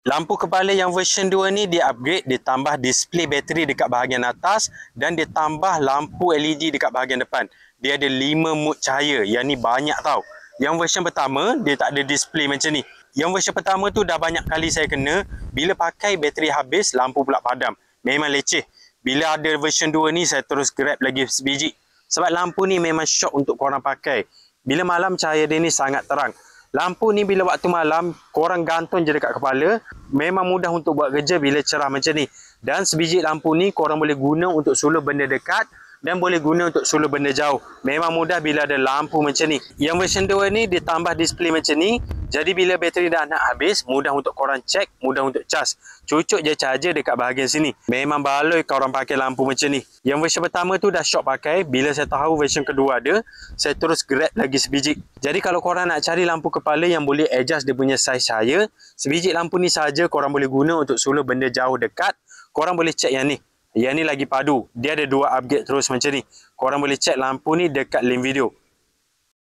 Lampu kepala yang version 2 ni dia upgrade, dia tambah display bateri dekat bahagian atas dan dia tambah lampu LED dekat bahagian depan. Dia ada 5 mode cahaya, yang ni banyak tau. Yang version pertama dia tak ada display macam ni. Yang version pertama tu dah banyak kali saya kena, bila pakai bateri habis lampu pula padam. Memang leceh. Bila ada version 2 ni saya terus grab lagi sebiji. Sebab lampu ni memang shock untuk korang pakai. Bila malam cahaya dia ni sangat terang. Lampu ni bila waktu malam korang gantung je dekat kepala, memang mudah untuk buat kerja bila cerah macam ni. Dan sebiji lampu ni korang boleh guna untuk suluh benda dekat dan boleh guna untuk suluh benda jauh. Memang mudah bila ada lampu macam ni. Yang version 2 ni dia tambah display macam ni. Jadi bila bateri dah nak habis, mudah untuk korang cek, mudah untuk cas. Cucuk je charger dekat bahagian sini. Memang baloi korang pakai lampu macam ni. Yang version pertama tu dah shock pakai. Bila saya tahu version kedua ada, saya terus grab lagi sebiji. Jadi kalau korang nak cari lampu kepala yang boleh adjust dia punya saiz cahaya, sebiji lampu ni saja korang boleh guna untuk suluh benda jauh dekat. Korang boleh cek yang ni. Yang ni lagi padu. Dia ada 2 upgrade terus macam ni. Korang boleh cek lampu ni dekat link video.